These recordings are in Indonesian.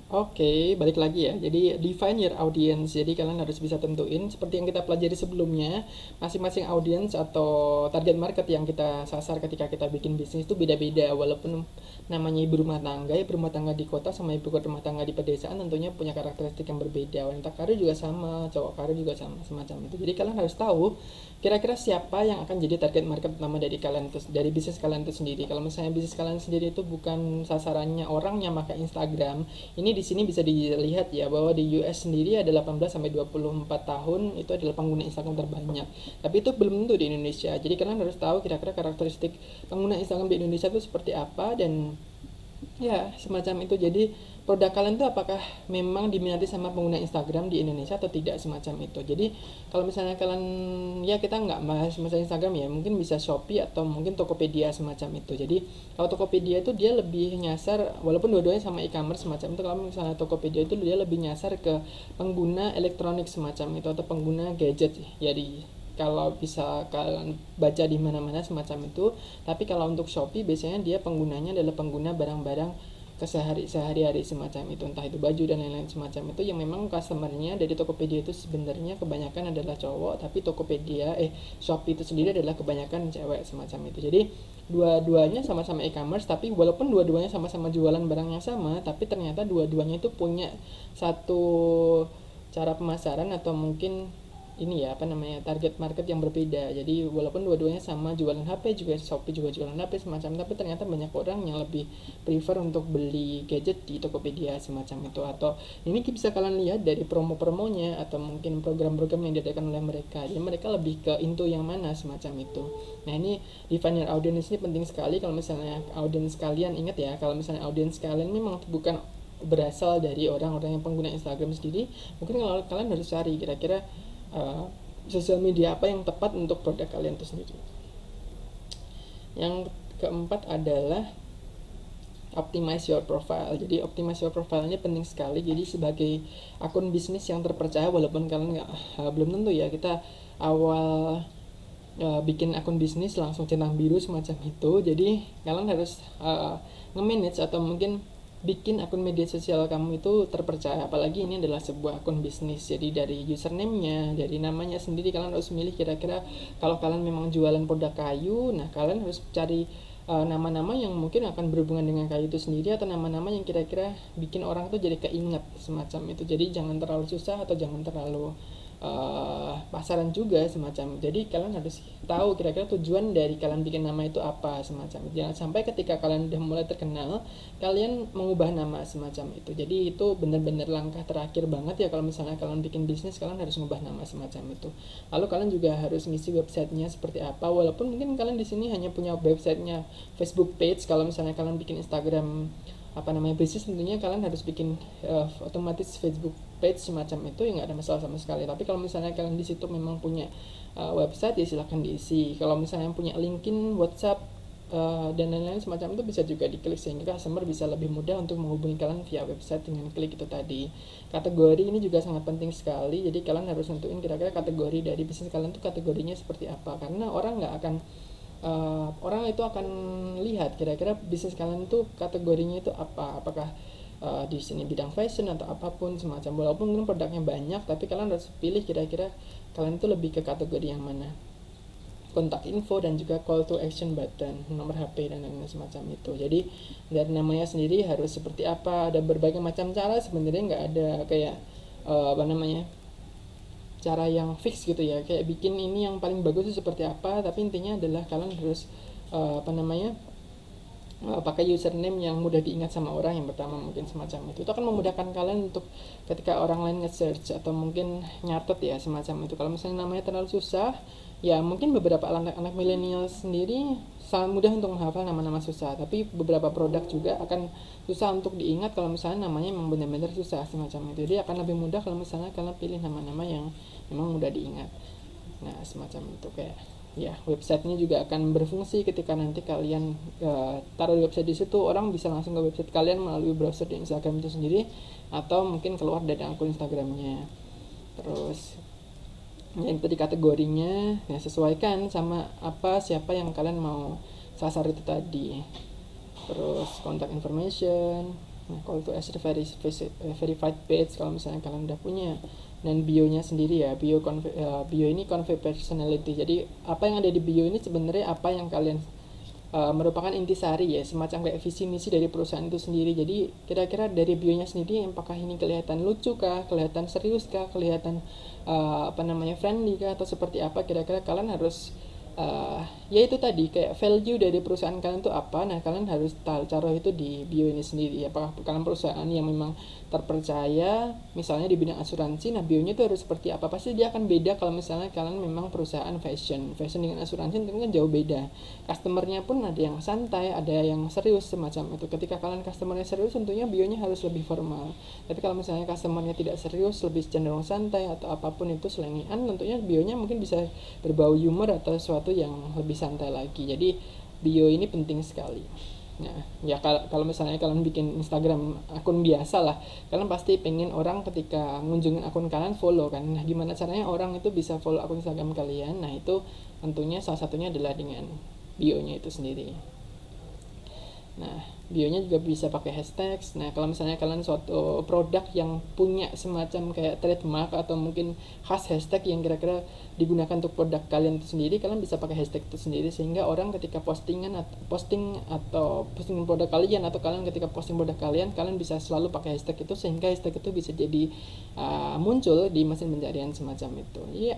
Oke, balik lagi ya. Jadi define your audience. Jadi kalian harus bisa tentuin seperti yang kita pelajari sebelumnya, masing-masing audience atau target market yang kita sasar ketika kita bikin bisnis itu beda-beda. Walaupun namanya ibu rumah tangga, ibu rumah tangga di kota sama ibu rumah tangga di pedesaan tentunya punya karakteristik yang berbeda. Wanita karir juga sama, cowok karir juga sama, semacam itu. Jadi kalian harus tahu kira-kira siapa yang akan jadi target market utama dari kalian itu, dari bisnis kalian itu sendiri. Kalau misalnya bisnis kalian sendiri itu bukan sasarannya orang yang pakai Instagram, ini di sini bisa dilihat ya bahwa di US sendiri ada 18 sampai 24 tahun itu adalah pengguna Instagram terbanyak. Tapi itu belum tentu di Indonesia. Jadi kalian harus tahu kira-kira karakteristik pengguna Instagram di Indonesia itu seperti apa dan ya, semacam itu. Jadi produk kalian itu apakah memang diminati sama pengguna Instagram di Indonesia atau tidak, semacam itu. Jadi kalau misalnya kalian, ya kita nggak bahas masalah Instagram ya, mungkin bisa Shopee atau mungkin Tokopedia semacam itu. Jadi kalau Tokopedia itu dia lebih nyasar, walaupun dua-duanya sama e-commerce semacam itu. Kalau misalnya Tokopedia itu dia lebih nyasar ke pengguna elektronik semacam itu atau pengguna gadget ya, di kalau bisa kalian baca di mana-mana semacam itu. Tapi kalau untuk Shopee biasanya dia penggunanya adalah pengguna barang-barang sehari-hari semacam itu, entah itu baju dan lain-lain semacam itu, yang memang customernya dari Tokopedia itu sebenarnya kebanyakan adalah cowok, tapi Shopee itu sendiri adalah kebanyakan cewek semacam itu. Jadi dua-duanya sama-sama e-commerce, tapi walaupun dua-duanya sama-sama jualan barang yang sama, tapi ternyata dua-duanya itu punya satu cara pemasaran atau mungkin ini ya apa namanya target market yang berbeda. Jadi walaupun dua-duanya sama jualan HP, juga Shopee juga jualan HP semacam, tapi ternyata banyak orang yang lebih prefer untuk beli gadget di Tokopedia semacam itu. Atau ini bisa kalian lihat dari promo-promonya atau mungkin program-program yang diadakan oleh mereka. Jadi mereka lebih ke into yang mana semacam itu. Nah, ini define your audience ini penting sekali. Kalau misalnya audience kalian, ingat ya, kalau misalnya audience kalian memang bukan berasal dari orang-orang yang pengguna Instagram sendiri, mungkin kalau kalian harus cari kira-kira sosial media apa yang tepat untuk produk kalian itu sendiri. Yang keempat adalah optimize your profile. Jadi optimize your profile ini penting sekali. Jadi sebagai akun bisnis yang terpercaya, walaupun kalian belum tentu ya kita awal bikin akun bisnis langsung centang biru semacam itu. Jadi kalian harus nge-manage atau mungkin bikin akun media sosial kamu itu terpercaya, apalagi ini adalah sebuah akun bisnis. Jadi dari username-nya, dari namanya sendiri kalian harus milih kira-kira kalau kalian memang jualan produk kayu, nah kalian harus cari nama-nama yang mungkin akan berhubungan dengan kayu itu sendiri, atau nama-nama yang kira-kira bikin orang tuh jadi keinget semacam itu. Jadi jangan terlalu susah atau jangan terlalu pasaran juga semacam. Jadi kalian harus tahu kira-kira tujuan dari kalian bikin nama itu apa semacam. Jangan sampai ketika kalian udah mulai terkenal kalian mengubah nama semacam itu. Jadi itu benar-benar langkah terakhir banget ya kalau misalnya kalian bikin bisnis, kalian harus mengubah nama semacam itu. Lalu kalian juga harus ngisi websitenya seperti apa, walaupun mungkin kalian di sini hanya punya websitenya Facebook page. Kalau misalnya kalian bikin Instagram apa namanya bisnis, tentunya kalian harus bikin otomatis Facebook page semacam itu, ya nggak ada masalah sama sekali. Tapi kalau misalnya kalian di situ memang punya website, ya silahkan diisi. Kalau misalnya punya LinkedIn, WhatsApp dan lain-lain semacam itu bisa juga diklik, sehingga customer bisa lebih mudah untuk menghubungi kalian via website dengan klik itu tadi. Kategori ini juga sangat penting sekali. Jadi kalian harus nentuin kira-kira kategori dari bisnis kalian tuh kategorinya seperti apa, karena orang itu akan lihat kira-kira bisnis kalian itu kategorinya itu apa, apakah di sini bidang fashion atau apapun semacam. Walaupun mungkin produknya banyak, tapi kalian harus pilih kira-kira kalian itu lebih ke kategori yang mana. Kontak info dan juga call to action button, nomor HP dan lain-lain semacam itu. Jadi dari namanya sendiri harus seperti apa. Ada berbagai macam cara sebenarnya, nggak ada kayak cara yang fix gitu ya, kayak bikin ini yang paling bagus itu seperti apa. Tapi intinya adalah kalian harus pakai username yang mudah diingat sama orang yang pertama, mungkin semacam itu akan memudahkan kalian untuk ketika orang lain nge-search atau mungkin nyatet ya semacam itu. Kalau misalnya namanya terlalu susah, ya mungkin beberapa anak-anak milenial sendiri sangat mudah untuk menghafal nama-nama susah, tapi beberapa produk juga akan susah untuk diingat kalau misalnya namanya memang benar-benar susah semacam itu. Jadi akan lebih mudah kalau misalnya kalian pilih nama-nama yang memang mudah diingat. Nah semacam itu. Kayak ya websitenya juga akan berfungsi ketika nanti kalian taruh di website di situ, orang bisa langsung ke website kalian melalui browser di Instagram itu sendiri, atau mungkin keluar dari akun Instagramnya. Terus yang tadi kategorinya ya sesuaikan sama siapa yang kalian mau sasar itu tadi. Terus contact information, Nah, call to action verified page kalau misalnya kalian udah punya. Dan bio-nya sendiri ya, bio ini convey personality. Jadi apa yang ada di bio ini sebenarnya apa yang kalian merupakan intisari ya, semacam kayak visi misi dari perusahaan itu sendiri. Jadi kira-kira dari bionya sendiri, apakah ini kelihatan lucu kah, kelihatan serius kah, kelihatan friendly kah, atau seperti apa, kira-kira kalian harus ya itu tadi, kayak value dari perusahaan kalian itu apa. Nah, kalian harus taruh itu di bio ini sendiri. Apakah kalian perusahaan yang memang terpercaya misalnya di bidang asuransi, nah bionya itu harus seperti apa. Pasti dia akan beda kalau misalnya kalian memang perusahaan fashion dengan asuransi tentunya jauh beda. Customernya pun ada yang santai, ada yang serius semacam itu. Ketika kalian customernya serius, tentunya bionya harus lebih formal. Tapi kalau misalnya customernya tidak serius, lebih cenderung santai atau apapun itu selengean, tentunya bionya mungkin bisa berbau humor atau sesuatu yang lebih santai lagi. Jadi bio ini penting sekali. Nah, ya kalau misalnya kalian bikin Instagram akun biasa lah, kalian pasti pengen orang ketika ngunjungin akun kalian follow kan. Nah, gimana caranya orang itu bisa follow akun Instagram kalian? Nah, itu tentunya salah satunya adalah dengan bio-nya itu sendiri. Nah, bionya juga bisa pakai hashtag. Nah, kalau misalnya kalian suatu produk yang punya semacam kayak trademark atau mungkin khas hashtag yang kira-kira digunakan untuk produk kalian itu sendiri, kalian bisa pakai hashtag itu sendiri sehingga orang ketika posting produk kalian, atau kalian ketika posting produk kalian bisa selalu pakai hashtag itu sehingga hashtag itu bisa jadi muncul di mesin pencarian semacam itu. Iya.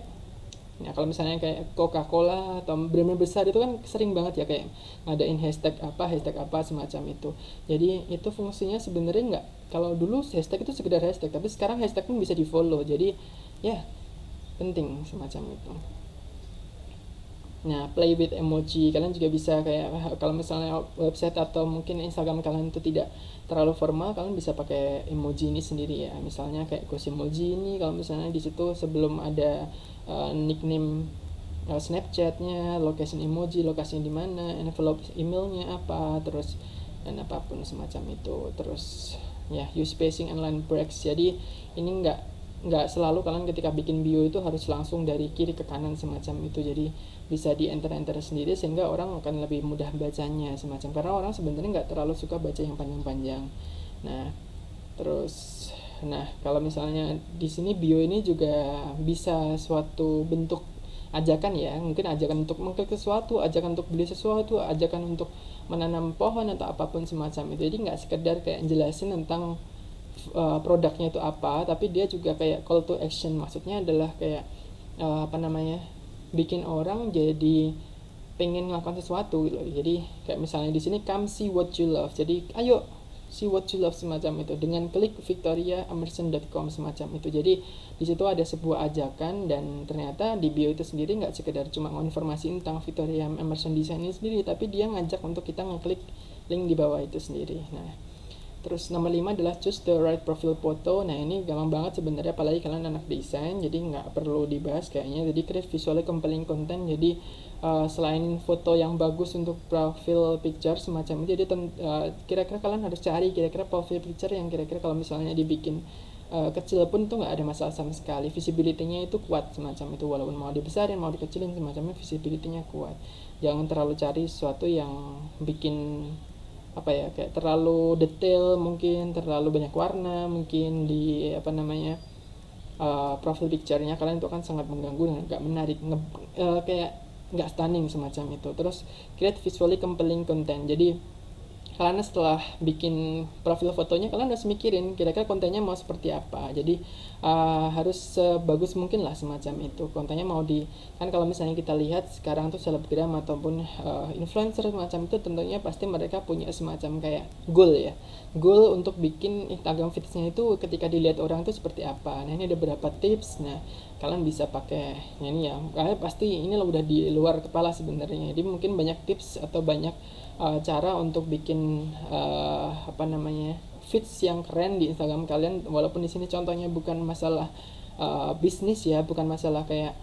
Nah, kalau misalnya kayak Coca-Cola atau brand besar itu kan sering banget ya kayak ngadain hashtag apa semacam itu. Jadi itu fungsinya sebenarnya nggak, kalau dulu hashtag itu sekedar hashtag, tapi sekarang hashtag pun bisa di follow. Jadi ya penting semacam itu. Nah, play with emoji, kalian juga bisa kayak kalau misalnya website atau mungkin Instagram kalian itu tidak terlalu formal, kalian bisa pakai emoji ini sendiri ya. Misalnya kayak ghost emoji ini, kalau misalnya di situ sebelum ada nickname Snapchatnya, location emoji, lokasinya di mana, envelope emailnya apa, terus dan apapun semacam itu. Terus ya use spacing and line breaks. Jadi ini nggak selalu kalian ketika bikin bio itu harus langsung dari kiri ke kanan semacam itu. Jadi bisa di enter sendiri sehingga orang akan lebih mudah bacanya semacam, karena orang sebenarnya nggak terlalu suka baca yang panjang-panjang. Nah, kalau misalnya di sini bio ini juga bisa suatu bentuk ajakan ya, mungkin ajakan untuk mengklik sesuatu, ajakan untuk beli sesuatu, ajakan untuk menanam pohon atau apapun semacam itu. Jadi nggak sekedar kayak jelasin tentang produknya itu apa, tapi dia juga kayak call to action. Maksudnya adalah kayak bikin orang jadi pengen melakukan sesuatu gitu. Jadi kayak misalnya di sini come see what you love. Jadi ayo see what you love semacam itu dengan klik victoriaemerson.com semacam itu. Jadi di situ ada sebuah ajakan, dan ternyata di bio itu sendiri nggak sekedar cuma informasi tentang Victoria Emerson Design ini sendiri, tapi dia ngajak untuk kita ngeklik link di bawah itu sendiri. Nah, terus nomor 5 adalah choose the right profile photo. Nah, ini gampang banget sebenarnya, apalagi kalian anak desain, jadi nggak perlu dibahas kayaknya. Jadi create visually compelling content. Jadi selain foto yang bagus untuk profile picture semacam itu, jadi kira-kira kalian harus cari kira-kira profile picture yang kira-kira kalau misalnya dibikin kecil pun tuh nggak ada masalah sama sekali, visibility-nya itu kuat semacam itu, walaupun mau dibesarin mau dikecilin semacamnya visibility-nya kuat. Jangan terlalu cari sesuatu yang bikin kayak terlalu detail, mungkin terlalu banyak warna mungkin di profile picture-nya kalian, itu kan sangat mengganggu dan nggak menarik, kayak nggak stunning semacam itu. Terus create visually compelling content. Jadi kalian setelah bikin profil fotonya, kalian harus mikirin kira-kira kontennya mau seperti apa. Jadi harus sebagus mungkin lah semacam itu. Kontennya mau kan kalau misalnya kita lihat sekarang tuh selebgram ataupun influencer semacam itu, tentunya pasti mereka punya semacam kayak goal untuk bikin Instagram feeds-nya itu ketika dilihat orang itu seperti apa. Nah, ini ada beberapa tips. Nah, kalian bisa pakai ini ya, kalian pasti ini udah di luar kepala sebenarnya. Jadi mungkin banyak tips atau banyak cara untuk bikin feeds yang keren di Instagram kalian. Walaupun di sini contohnya bukan masalah bisnis ya, bukan masalah kayak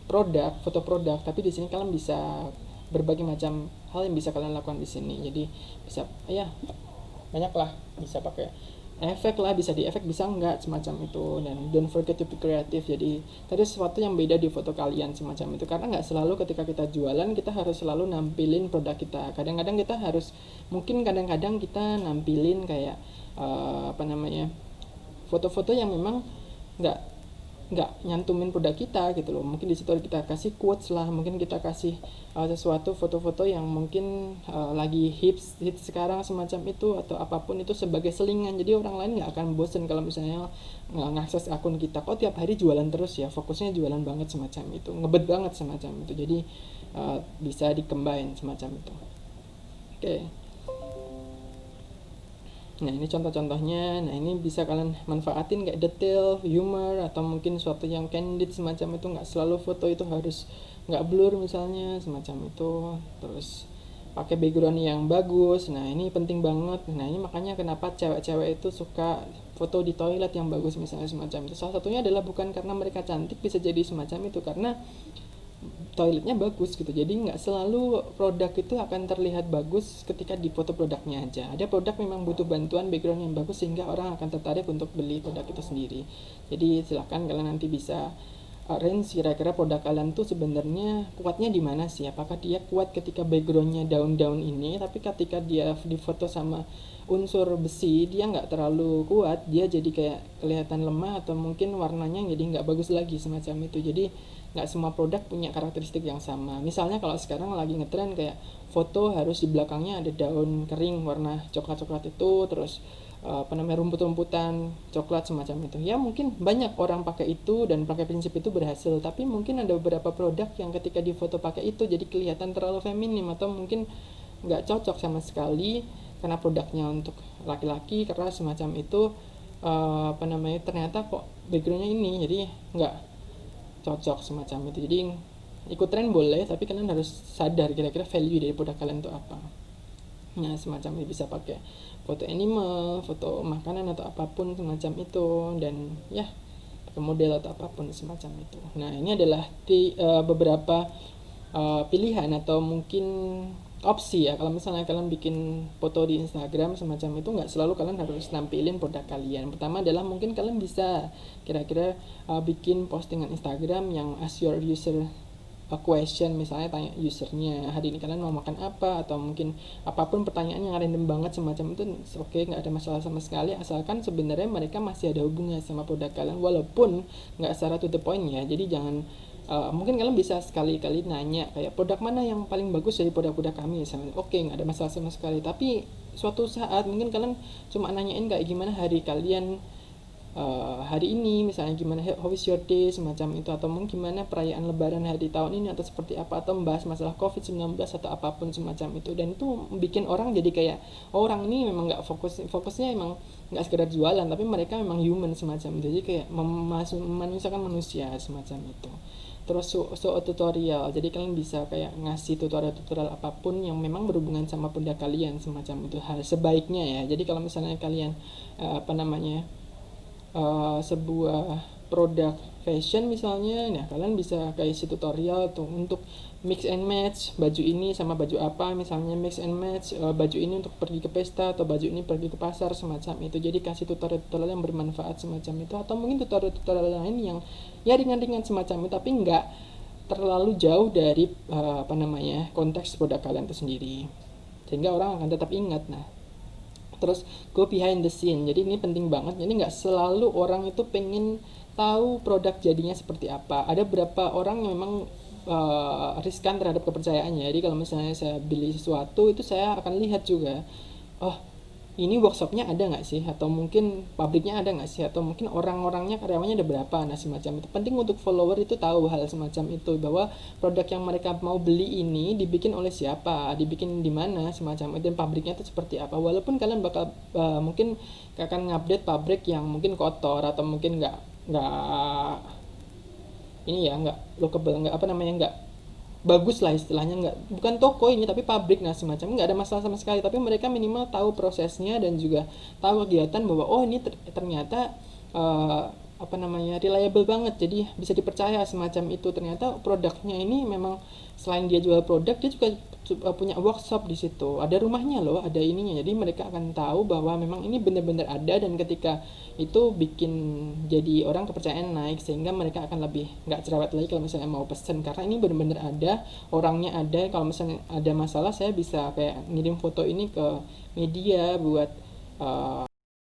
produk, foto produk, tapi di sini kalian bisa berbagai macam hal yang bisa kalian lakukan di sini. Jadi bisa banyak lah, bisa pakai efek lah, bisa di efek bisa enggak semacam itu. Dan don't forget to be creative, jadi tadi sesuatu yang beda di foto kalian semacam itu, karena nggak selalu ketika kita jualan kita harus selalu nampilin produk kita. Kadang-kadang kita harus, mungkin kadang-kadang kita nampilin kayak apa namanya, foto-foto yang memang nggak nyantumin produk kita gitu loh. Mungkin di situ kita kasih quotes lah, mungkin kita kasih sesuatu foto-foto yang mungkin lagi hits sekarang semacam itu, atau apapun itu sebagai selingan. Jadi orang lain nggak akan bosen kalau misalnya nggak ngakses akun kita, kok tiap hari jualan terus ya, fokusnya jualan banget semacam itu, ngebet banget semacam itu. Jadi bisa dikembangin semacam itu. Oke. Nah ini contoh-contohnya. Nah ini bisa kalian manfaatin kayak detail, humor, atau mungkin suatu yang candid semacam itu. Nggak selalu foto itu harus nggak blur misalnya semacam itu. Terus pakai background yang bagus. Nah ini penting banget. Nah ini makanya kenapa cewek-cewek itu suka foto di toilet yang bagus misalnya semacam itu. Salah satunya adalah bukan karena mereka cantik, bisa jadi semacam itu karena toiletnya bagus gitu. Jadi nggak selalu produk itu akan terlihat bagus ketika di foto produknya aja. Ada produk memang butuh bantuan background yang bagus sehingga orang akan tertarik untuk beli produk itu sendiri. Jadi silahkan kalian nanti bisa range kira-kira produk kalian tuh sebenarnya kuatnya di mana sih. Apakah dia kuat ketika backgroundnya daun-daun ini, tapi ketika dia difoto sama unsur besi dia nggak terlalu kuat, dia jadi kayak kelihatan lemah, atau mungkin warnanya jadi nggak bagus lagi semacam itu. Jadi nggak semua produk punya karakteristik yang sama. Misalnya kalau sekarang lagi ngetren kayak foto harus di belakangnya ada daun kering warna coklat-coklat itu, terus apa namanya, rumput-rumputan coklat semacam itu. Ya mungkin banyak orang pakai itu dan pakai prinsip itu berhasil, tapi mungkin ada beberapa produk yang ketika di foto pakai itu jadi kelihatan terlalu feminim, atau mungkin nggak cocok sama sekali karena produknya untuk laki-laki, karena semacam itu apa namanya, ternyata kok backgroundnya ini, jadi nggak cocok semacam itu. Jadi ikut tren boleh, tapi kalian harus sadar kira-kira value dari produk kalian itu apa. Nah semacam ini bisa pakai foto animal, foto makanan atau apapun semacam itu, dan ya pakai model atau apapun semacam itu. Nah ini adalah beberapa pilihan atau mungkin opsi ya, kalau misalnya kalian bikin foto di Instagram semacam itu, nggak selalu kalian harus nampilin produk kalian. Pertama adalah mungkin kalian bisa kira-kira bikin postingan Instagram yang ask your user a question, misalnya tanya usernya hari ini kalian mau makan apa, atau mungkin apapun pertanyaan yang random banget semacam itu, oke, nggak ada masalah sama sekali, asalkan sebenarnya mereka masih ada hubungan sama produk kalian, walaupun nggak secara to the point ya. Jadi jangan mungkin kalian bisa sekali-kali nanya kayak produk mana yang paling bagus dari produk-produk kami misalnya, oke, nggak ada masalah sama sekali. Tapi suatu saat mungkin kalian cuma nanyain kayak gimana hari kalian hari ini, misalnya gimana how is your day semacam itu, atau mungkin gimana perayaan lebaran hari tahun ini, atau seperti apa, atau membahas masalah COVID-19 atau apapun semacam itu. Dan itu bikin orang jadi kayak orang ini memang nggak fokusnya emang nggak sekedar jualan, tapi mereka memang human semacam itu, jadi kayak memanusiakan manusia semacam itu. Terus tutorial, jadi kalian bisa kayak ngasih tutorial apapun yang memang berhubungan sama produk kalian semacam itu, hal sebaiknya ya. Jadi kalau misalnya kalian apa namanya, sebuah produk fashion misalnya, nah kalian bisa kasih tutorial tuh untuk mix and match baju ini sama baju apa, misalnya mix and match baju ini untuk pergi ke pesta, atau baju ini pergi ke pasar semacam itu. Jadi kasih tutorial yang bermanfaat semacam itu, atau mungkin tutorial lain yang ya ringan-ringan semacam itu, tapi nggak terlalu jauh dari apa namanya, konteks produk kalian itu sendiri, sehingga orang akan tetap ingat. Nah terus go behind the scene, jadi ini penting banget. Jadi nggak selalu orang itu pengen tahu produk jadinya seperti apa. Ada beberapa orang yang memang riskan terhadap kepercayaannya. Jadi kalau misalnya saya beli sesuatu itu saya akan lihat juga, oh ini workshopnya ada nggak sih, atau mungkin pabriknya ada nggak sih, atau mungkin orang-orangnya, karyawannya ada berapa. Nah semacam itu penting untuk follower itu tahu hal semacam itu, bahwa produk yang mereka mau beli ini dibikin oleh siapa, dibikin di mana semacam itu, dan pabriknya itu seperti apa. Walaupun kalian bakal mungkin akan ngupdate pabrik yang mungkin kotor, atau mungkin nggak ini ya, nggak lookable, nggak apa namanya, nggak bagus lah istilahnya, nggak, bukan toko ini tapi pabrik, nah semacam, nggak ada masalah sama sekali, tapi mereka minimal tahu prosesnya dan juga tahu kegiatan bahwa oh ini ternyata apa namanya, reliable banget, jadi bisa dipercaya semacam itu. Ternyata produknya ini memang selain dia jual produk, dia juga punya workshop di situ, ada rumahnya loh, ada ininya, jadi mereka akan tahu bahwa memang ini benar-benar ada. Dan ketika itu bikin jadi orang kepercayaan naik, sehingga mereka akan lebih nggak cerewet lagi kalau misalnya mau pesen, karena ini benar-benar ada, orangnya ada. Kalau misalnya ada masalah, saya bisa kayak ngirim foto ini ke media buat